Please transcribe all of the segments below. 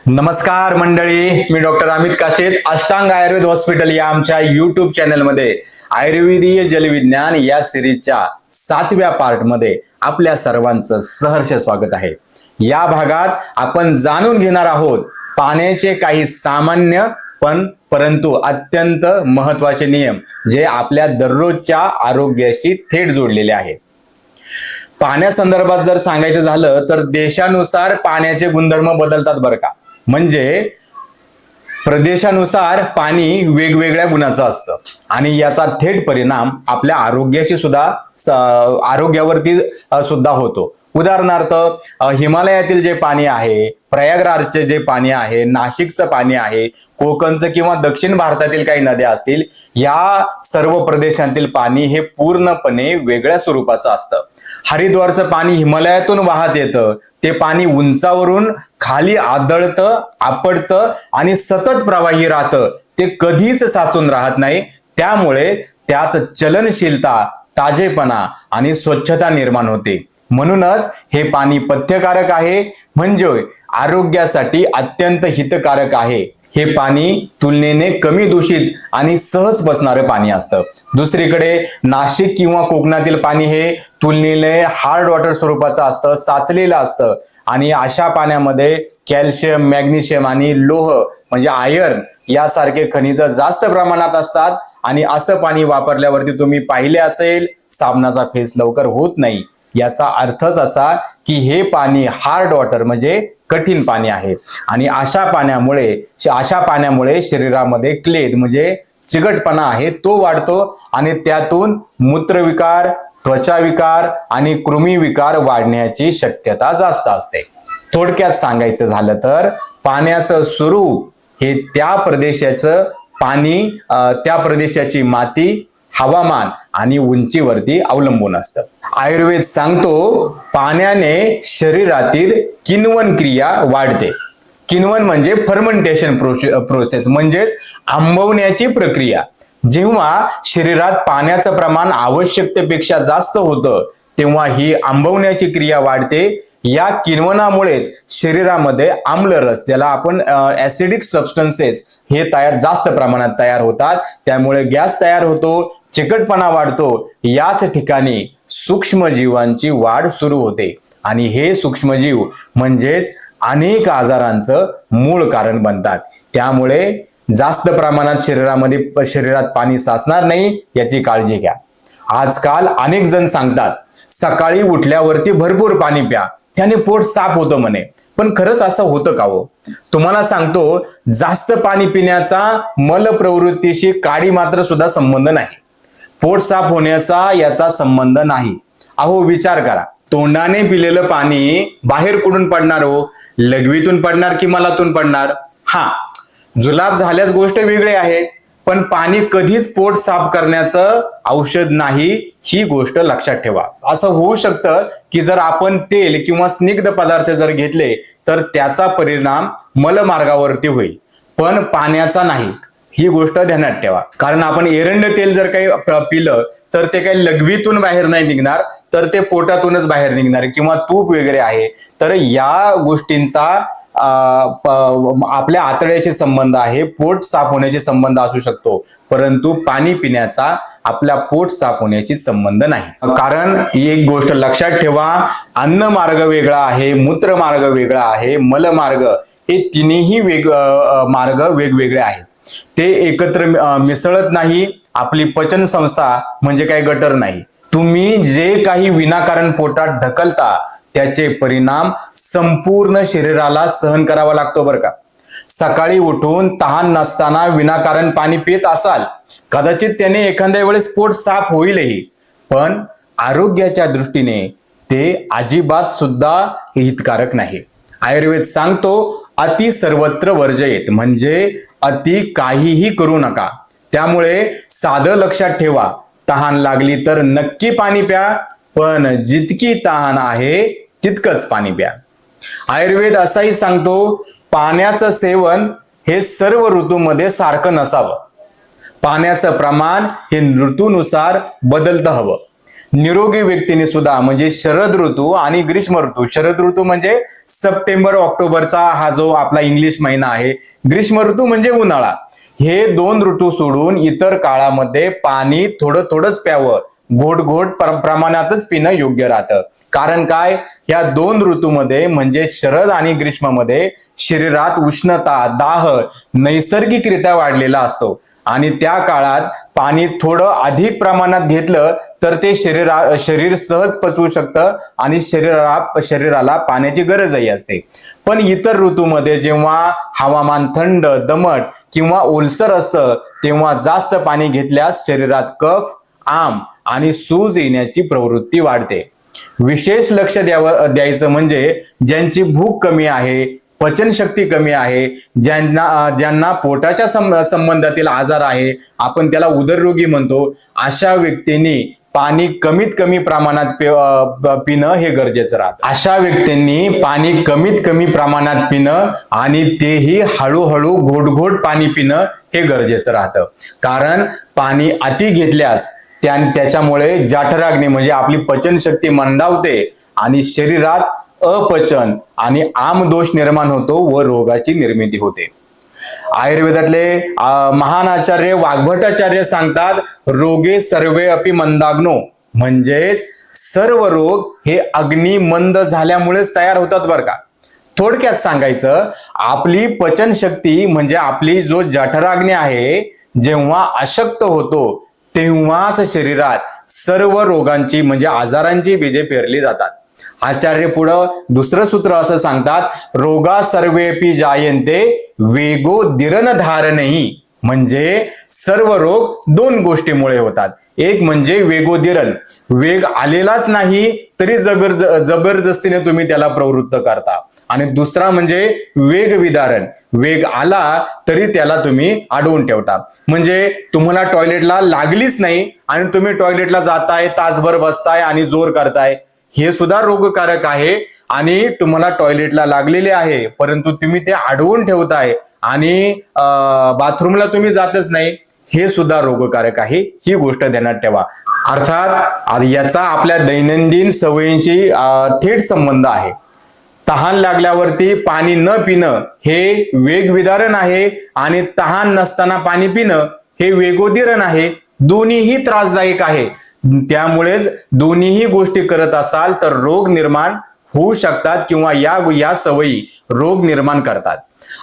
नमस्कार मंडळी, मी डॉक्टर अमित काशेत, अष्टांग आयुर्वेद हॉस्पिटल या आमच्या युट्यूब चॅनलमध्ये आयुर्वेदीय जलविज्ञान या सिरीजच्या 7व्या पार्टमध्ये आपल्या सर्वांचं सहर्ष स्वागत आहे। या भागात आपण जाणून घेणार आहोत पाण्याचे काही सामान्य परंतु अत्यंत महत्त्वाचे नियम जे आपल्या दररोजच्या आरोग्याशी थेट जोडलेले आहेत। पाण्यासंदर्भात जर सांगायचं झालं तर देशानुसार पाण्याचे गुणधर्म बदलतात बरं का। म्हणजे प्रदेशानुसार पाणी वेगवेगळ्या गुणाचं असतं आणि याचा थेट परिणाम आपल्या आरोग्यावरती सुद्धा होतो। उदाहरणार्थ हिमालयातील जे पाणी आहे, प्रयागराजचे जे पाणी आहे, नाशिकचं पाणी आहे, कोकणचं किंवा दक्षिण भारतातील काही नद्या असतील, या सर्व प्रदेशांतील पाणी हे पूर्णपणे वेगळ्या स्वरूपाचं असतं। हरिद्वारचं पाणी हिमालयातून वाहत येतं, ते पाणी उंचावरून खाली आदळतं, आपटतं आणि सतत प्रवाही राहतं, ते कधीच साचून राहत नाही। त्यामुळे त्याच चलनशीलता, ताजेपणा आणि स्वच्छता निर्माण होते। म्हणूनच हे पाणी पथ्यकारक आहे, म्हणजे आरोग्यासाठी अत्यंत हितकारक आहे। हे पाणी तुलनेने कमी दूषित आणि सहज पचणारे पाणी असतं। दुसरीकडे नाशिक किंवा कोकणातील पाणी हे तुलनेने हार्ड वॉटर स्वरूपाचं असतं, साचलेलं असतं आणि अशा पाण्यामध्ये कॅल्शियम, मॅग्नेशियम आणि लोह म्हणजे आयर्न यासारखे खनिज जास्त प्रमाणात असतात आणि असं पाणी वापरल्यावरती तुम्ही पाहिले असेल साबणाचा फेस लवकर होत नाही। याचा अर्थच असा की हे पाणी हार्ड वॉटर म्हणजे कठीण पाणी आहे आणि अशा पाण्यामुळे शरीरामध्ये क्लेद म्हणजे चिकटपणा आहे तो वाढतो आणि त्यातून मूत्रविकार, त्वचाविकार आणि कृमिविकार वाढण्याची शक्यता जास्त असते। थोडक्यात सांगायचं झालं तर पाण्याचं स्वरूप हे त्या प्रदेशाचं पाणी, त्या प्रदेशाची माती, हवामान आणि उंचीवरती अवलंबून असतं। आयुर्वेद सांगतो पाण्याने शरीरातील किण्वन क्रिया वाढते। किण्वन म्हणजे फर्मेंटेशन प्रोसेस म्हणजेच आंबवण्याची प्रक्रिया। जेव्हा शरीरात पाण्याचं प्रमाण आवश्यकतेपेक्षा जास्त होतं तेव्हा ही आंबवण्याची क्रिया वाढते। या किण्वनामुळेच शरीरामध्ये आम्लरस, त्याला आपण ऍसिडिक सबस्टन्सेस हे जास्त प्रमाणात तयार होतात, त्यामुळे गॅस तयार होतो, चिकटपणा वाढतो। याच ठिकाणी सूक्ष्मजीवांची वाढ सुरू होते आणि हे सूक्ष्मजीव म्हणजेच अनेक आजारांचं मूळ कारण बनतात। त्यामुळे जास्त प्रमाणात शरीरात पाणी साचणार नाही याची काळजी घ्या। आजकाल अनेक जण सांगतात सकाळी उठल्यावरती भरपूर पाणी प्या, त्याने पोट साफ होतं म्हणे, पण खरंच असं होतं का हो? तुम्हाला सांगतो जास्त पाणी पिण्याचा मल प्रवृत्तीशी काडी मात्र सुद्धा संबंध नाही, पोट साफ होण्याचा याचा संबंध नाही। अहो विचार करा, तोंडाने पिलेलं पाणी बाहेर कुठून पडणार हो? लघवीतून पडणार की मलातून पडणार? हा, जुलाब झाल्यास गोष्ट वेगळी आहे, पण पाणी कधीच पोट साफ करण्याचं औषध नाही, ही गोष्ट लक्षात ठेवा। असं होऊ शकतं की जर आपण तेल किंवा स्निग्ध पदार्थ जर घेतले तर त्याचा परिणाम मलमार्गावरती होईल, पण पाण्याचा नाही, ही गोष्ट ध्यानात ठेवा। कारण आपण एरंड तेल जर काही पिलं तर ते काही लघवीतून बाहेर नाही निघणार, तर ते पोटातूनच बाहेर निघणार, किंवा तूप वगैरे आहे, तर या गोष्टींचा आपल्या आतड्याचे संबंध आहे, पोट साफ होण्याचे संबंध असू शकतो, परंतु पाणी पिण्याचा आपला पोट साफ होण्याची संबंध नाही। कारण एक गोष्ट लक्षात ठेवा, अन्न मार्ग वेगळा आहे, मूत्र मार्ग वेगळा आहे, मल मार्ग, हे तिन्ही मार्ग वेगवेगळे आहेत, ते एकत्र मिसळत नाही। आपली पचन संस्था म्हणजे काही गटर नाही। तुम्ही जे काही विनाकारण पोटात ढकलता त्याचे परिणाम संपूर्ण शरीराला सहन करावा लागतो बरं का। सकाळी उठून तहान नसताना विनाकारण पाणी पित असाल, कदाचित त्याने एखाद्या वेळेस पोट साफ होईलही, पण आरोग्याच्या दृष्टीने ते अजिबात सुद्धा हितकारक नाही। आयुर्वेद सांगतो अति सर्वत्र वर्जयेत, म्हणजे अति काहीही करू नका। त्यामुळे साधं लक्षात ठेवा, तहान लागली तर नक्की पाणी प्या, पण जितकी तहान आहे तितकंच पाणी प्या। आयुर्वेद असाही सांगतो पाण्याचं सेवन हे सर्व ऋतूमध्ये सारखं नसावं, पाण्याचं प्रमाण हे ऋतूनुसार बदलतं हवं। निरोगी व्यक्तीने सुद्धा म्हणजे शरद ऋतू आणि ग्रीष्म ऋतू, शरद ऋतू म्हणजे सप्टेंबर ऑक्टोबरचा हा जो आपला इंग्लिश महिना आहे, ग्रीष्म ऋतू म्हणजे उन्हाळा, हे दोन ऋतू सोडून इतर काळामध्ये पाणी थोडं थोडंच प्यावं, घोट घोट प्रमाणातच पिणं योग्य राहतं. कारण काय, ह्या दोन ऋतूमध्ये म्हणजे शरद आणि ग्रीष्ममध्ये शरीरात उष्णता, दाह नैसर्गिकरित्या वाढलेला असतो आणि त्या काळात पाणी थोडं अधिक प्रमाणात घेतलं तर ते शरीर सहज पचवू शकतं आणि शरीराला पाण्याची गरजही असते. पण इतर ऋतूमध्ये जेव्हा हवामान थंड, दमट किंवा ओलसर असतं तेव्हा जास्त पाणी घेतल्यास शरीरात कफ, आम आणि सूज येण्याची प्रवृत्ती वाढते. विशेष लक्ष द्यायचं म्हणजे ज्यांची भूक कमी आहे, पचनशक्ती कमी आहे, ज्यांना पोटाच्या संबंधातील आजार आहे, आपण त्याला उदररोगी म्हणतो, अशा व्यक्तींनी पाणी कमीत कमी प्रमाणात पिणं हे गरजेचं राहतं. अशा व्यक्तींनी पाणी कमीत कमी प्रमाणात पिणं आणि तेही हळूहळू घोट पाणी पिणं हे गरजेचं राहतं. कारण पाणी अति घेतल्यास त्याच्यामुळे जठराग्नी म्हणजे आपली पचनशक्ती मंदावते आणि शरीरात अपचन आणि आमदोष निर्माण होतो व रोगाची निर्मिती होते. आयुर्वेदातले महान आचार्य वाग्भटाचार्य सांगतात, रोगे सर्वे अपि मंदाग्नो, म्हणजेच सर्व रोग हे अग्नी मंद झाल्यामुळेच तयार होतात बरं का. थोडक्यात सांगायचं, आपली पचनशक्ती म्हणजे आपली जो जठराग्नी आहे, जेव्हा अशक्त होतो तेव्हाच शरीरात सर्व रोगांची म्हणजे आजारांची बीजे पेरली जातात. आचार्य पुढं दुसरं सूत्र असं सांगतात, रोगा सर्वेपि जायन्ते वेगो दिरन धारणही, म्हणजे सर्व रोग दोन गोष्टीमुळे होतात. एक म्हणजे वेगोदिरण, वेग आलेलाच नाही तरी जबरदस्तीने तुम्ही त्याला प्रवृत्त करता, आणि दुसरा म्हणजे वेग विदारण, वेग आला तरी त्याला तुम्ही अडवून ठेवता. म्हणजे तुम्हाला टॉयलेटला लागलीच नाही आणि तुम्ही टॉयलेटला जाताय, तासभर बसताय आणि जोर करताय, हे सुद्धा रोगकारक आहे. आणि तुम्हाला टॉयलेटला लागलेले आहे परंतु तुम्ही ते अडवून ठेवताय आणि बाथरूमला तुम्ही जातच नाही, हे सुद्धा रोगकारक आहे. ही गोष्ट ध्यानात ठेवा. अर्थात याचा आपल्या दैनंदिन सवयींशी थेट संबंध आहे. तहान लागल्यावरती पाणी न पिणं हे वेगविदारण आहे आणि तहान नसताना पाणी पिणं हे वेगोदिरण आहे. दोन्हीही त्रासदायक आहे. त्यामुळेच दोन्हीही गोष्टी करत असाल तर रोग निर्माण होऊ शकतात किंवा या सवयी रोग निर्माण करतात.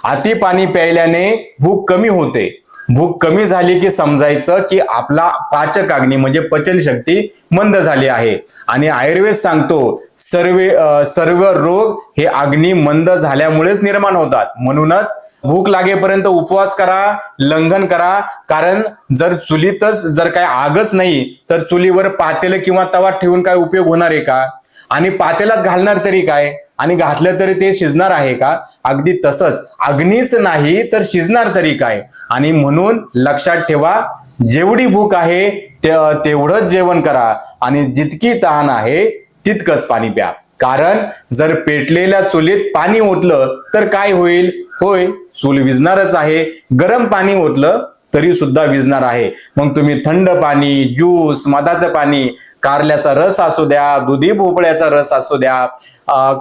अति पाणी प्यायल्याने भूक कमी होते. भूक कमी झाली की समजायचं की आपला पाचक अग्नी म्हणजे पचनशक्ती मंद झाली आहे. आणि आयुर्वेद सांगतो सर्व रोग हे अग्नी मंद झाल्यामुळेच निर्माण होतात. म्हणूनच भूक लागेपर्यंत उपवास करा, लंघन करा. कारण जर चुलीतच जर काय आगच नाही तर चुलीवर पातेलं किंवा तवा ठेवून काय उपयोग होणार आहे का? आणि पातेल्यात घालणार तरी काय, आणि घातलं तरी ते शिजणार आहे का? अगदी तसंच अग्नीच नाही तर शिजणार तरी काय. आणि म्हणून लक्षात ठेवा, जेवढी भूक आहे तेवढंच जेवण करा आणि जितकी तहान आहे तितकंच पाणी प्या. कारण जर पेटलेल्या चुलीत पाणी ओतलं तर काय होईल? होय, चूल विझणारच आहे. गरम पाणी ओतलं तरी सुद्धा विझणार आहे. मग तुम्ही थंड पाणी, ज्यूस, मधाचं पाणी, कारल्याचा रस असू द्या, दुधी भोपळ्याचा रस असू द्या,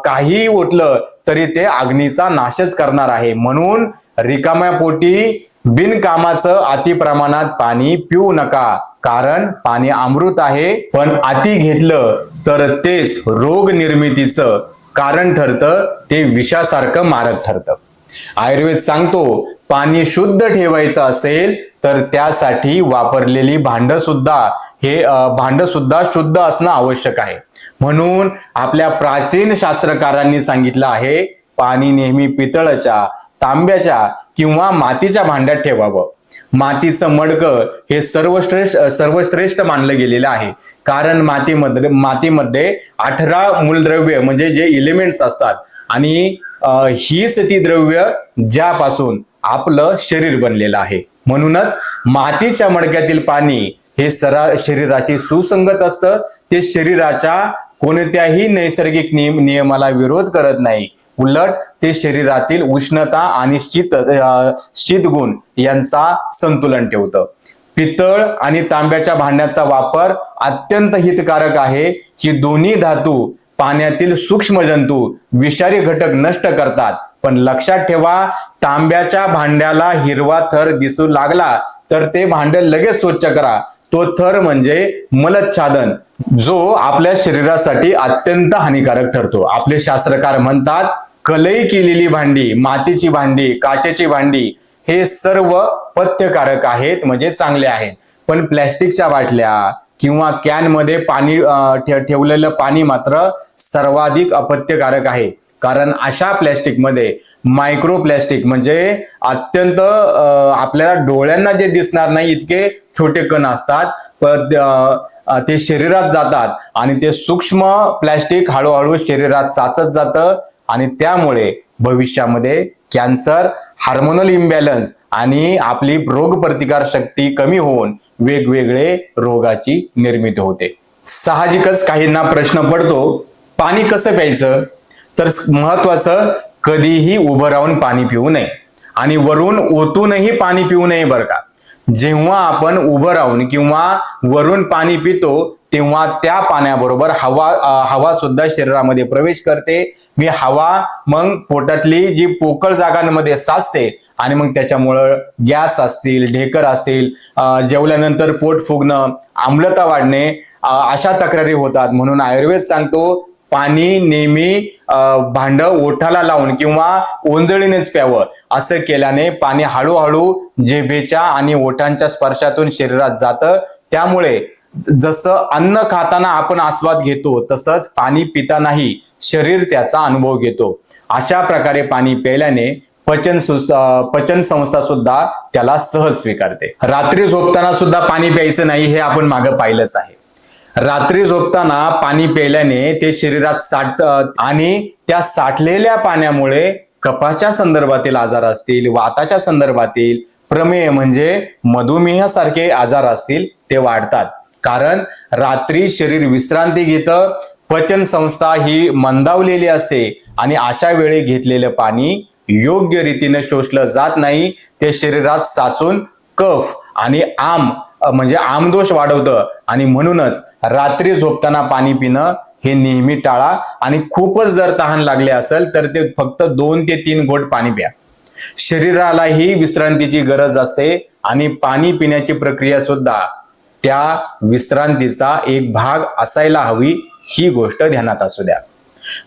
काही ओतलं तरी ते अग्नीचा नाशच करणार आहे. म्हणून रिकाम्या पोटी बिनकामाचं अति प्रमाणात पाणी पिऊ नका. कारण पाणी अमृत आहे, पण अति घेतलं तर तेच रोग निर्मितीचं कारण ठरतं, ते विषासारखं मारक ठरतं. आयुर्वेद सांगतो, पाणी शुद्ध ठेवायचं असेल तर त्यासाठी वापरलेली भांड सुद्धा शुद्ध असणं आवश्यक आहे. म्हणून आपल्या प्राचीन शास्त्रकारांनी सांगितलं आहे, पाणी नेहमी पितळाच्या, तांब्याच्या किंवा मातीच्या भांड्यात ठेवावं. मातीचं मडकं हे सर्वश्रेष्ठ मानलं गेलेलं आहे. कारण मातीमध्ये 18 मूलद्रव्य म्हणजे जे एलिमेंट्स असतात आणि हीच ती द्रव्य ज्यापासून आपलं शरीर बनलेलं आहे. म्हणूनच मातीच्या मडक्यातील पाणी हे शरीराची सुसंगत असतं. ते शरीराच्या कोणत्याही नैसर्गिक नियमाला विरोध करत नाही. उलट ते शरीरातील उष्णता आणि शीत गुण यांचा संतुलन ठेवतं. पितळ आणि तांब्याच्या भांड्याचा वापर अत्यंत हितकारक आहे. ही दोन्ही धातू पाण्यातील सूक्ष्म जंतू, विषारी घटक नष्ट करतात. पण लक्षात ठेवा, तांब्याच्या भांड्याला हिरवा थर दिसू लागला तर ते भांड लगेच स्वच्छ करा. तो थर म्हणजे मलच्छादन, जो आपल्या शरीरासाठी अत्यंत हानिकारक ठरतो. आपले शास्त्रकार म्हणतात, कलई केलेली भांडी, मातीची भांडी, काचेची भांडी हे सर्व पथ्यकारक आहेत, म्हणजे चांगले आहेत. पण प्लॅस्टिकच्या बाटल्या किंवा कॅन मध्ये पाणी ठेवलेलं पाणी मात्र सर्वाधिक अपथ्यकारक आहे. कारण अशा प्लॅस्टिक मध्ये मायक्रोप्लॅस्टिक म्हणजे अत्यंत आपल्याला डोळ्यांना जे दिसणार नाही इतके छोटे कण असतात, पण ते शरीरात जातात आणि ते सूक्ष्म प्लॅस्टिक हळूहळू शरीरात साचत जातं आणि त्यामुळे भविष्यामध्ये कॅन्सर, हार्मोनल इम्बॅलन्स आणि आपली रोगप्रतिकार शक्ती कमी होऊन वेगवेगळे रोगाची निर्मिती होते. साहजिकच काहींना प्रश्न पडतो, पाणी कसं प्यायचं? तर महत्वाचं, कधीही उभं राहून पाणी पिऊ नये आणि वरून ओतूनही पाणी पिऊ नये बरं का. जेव्हा आपण उभं राहून किंवा वरून पाणी पितो तेव्हा त्या पाण्याबरोबर हवा सुद्धा शरीरामध्ये प्रवेश करते. मी हवा मग पोटातली जी पोकळ जागांमध्ये साचते आणि मग त्याच्यामुळं गॅस असतील, ढेकर असतील, जेवल्यानंतर पोट फुगणं, आम्लता वाढणे अशा तक्रारी होतात. म्हणून आयुर्वेद सांगतो, पाणी नेहमी भांड ओठाला लावून किंवा ओंजळीनेच प्यावं. असं केल्याने पाणी हळूहळू जिभेच्या आणि ओठांच्या स्पर्शातून शरीरात जातं. त्यामुळे जसं अन्न खाताना आपण आस्वाद घेतो तसंच पाणी पितानाही शरीर त्याचा अनुभव घेतो. अशा प्रकारे पाणी प्यायल्याने पचन संस्था सुद्धा त्याला सहज स्वीकारते. रात्री झोपताना सुद्धा पाणी प्यायचं नाही हे आपण मागे पाहिलंच आहे. रात्री झोपताना पाणी प्यायल्याने ते शरीरात साठतं आणि त्या साठलेल्या पाण्यामुळे कफाच्या संदर्भातील आजार असतील, वाताच्या संदर्भातील, प्रमेह म्हणजे मधुमेह सारखे आजार असतील ते वाढतात. कारण रात्री शरीर विश्रांती घेतं, पचन संस्था ही मंदावलेली असते आणि अशा वेळी घेतलेलं पाणी योग्य रीतीने शोषलं जात नाही. ते शरीरात साचून कफ आणि म्हणजे आमदोष वाढवतं आणि म्हणूनच रात्री झोपताना पाणी पिणं हे नेहमी टाळा. आणि खूपच जर तहान लागले असेल तर ते फक्त 2 ते 3 घोट पाणी प्या. शरीरालाही विश्रांतीची गरज असते आणि पाणी पिण्याची प्रक्रिया सुद्धा त्या विश्रांतीचा एक भाग असायला हवी, ही गोष्ट ध्यानात असू द्या.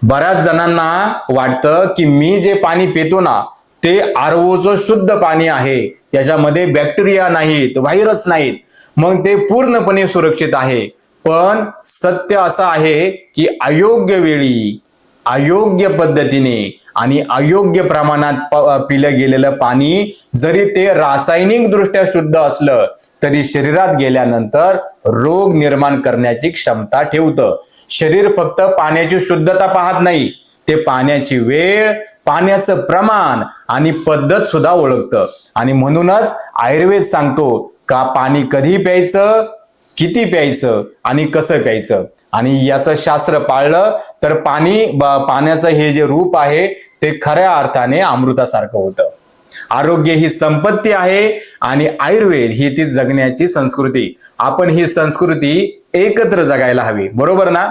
बऱ्याच जणांना वाटतं की मी जे पाणी पितो ना ते आरओचं शुद्ध पाणी आहे, त्याच्यामध्ये बॅक्टेरिया नाहीत, व्हायरस नाहीत, मग ते पूर्णपणे सुरक्षित आहे. पण सत्य असं आहे की अयोग्य वेळी, अयोग्य पद्धतीने आणि अयोग्य प्रमाणात पिलं गेलेलं पाणी जरी ते रासायनिक दृष्ट्या शुद्ध असलं तरी शरीरात गेल्यानंतर रोग निर्माण करण्याची क्षमता ठेवतं. शरीर फक्त पाण्याची शुद्धता पाहत नाही, ते पाण्याची वेळ, पाण्याचं प्रमाण आणि पद्धत सुद्धा ओळखतं. आणि म्हणूनच आयुर्वेद सांगतो का पाणी कधी प्यायचं, किती प्यायचं आणि कसं प्यायचं. आणि याचं शास्त्र पाळलं तर पाण्याचं हे जे रूप आहे ते खऱ्या अर्थाने अमृतासारखं होतं. आरोग्य ही संपत्ती आहे आणि आयुर्वेद ही ती जगण्याची संस्कृती. आपण ही संस्कृती एकत्र जगायला हवी, बरोबर ना?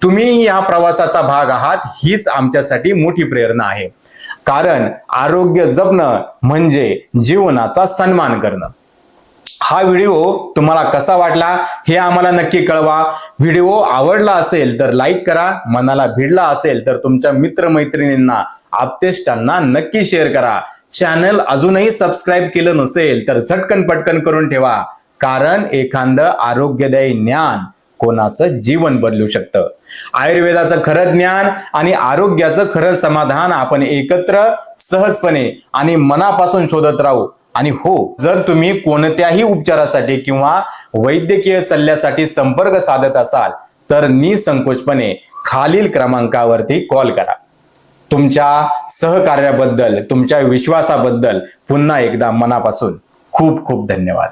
तुम्ही या प्रवासाचा भाग आहात, हीच आमच्यासाठी मोठी प्रेरणा आहे. कारण आरोग्य जपणं म्हणजे जीवनाचा सन्मान करणं. हा व्हिडिओ तुम्हाला कसा वाटला हे आम्हाला नक्की कळवा. व्हिडिओ आवडला असेल तर लाईक करा, मनाला भिडला असेल तर तुमच्या मित्रमैत्रिणींना, आप्तेष्टांना नक्की शेअर करा. चॅनल अजूनही सबस्क्राईब केलं नसेल तर झटकन पटकन करून ठेवा. कारण एखादं आरोग्यदायी ज्ञान कोणाचं जीवन बदलू शकतं. आयुर्वेदाचं खरं ज्ञान आणि आरोग्याचं खरं समाधान आपण एकत्र सहजपणे आणि मनापासून शोधत राहू. आणि हो, जर तुम्ही कोणत्याही उपचारासाठी किंवा वैद्यकीय सल्ल्यासाठी संपर्क साधत असाल तर निसंकोचपणे खालील क्रमांकावरती कॉल करा. तुमच्या सहकार्याबद्दल, तुमच्या विश्वासाबद्दल पुन्हा एकदा मनापासून खूप खूप धन्यवाद.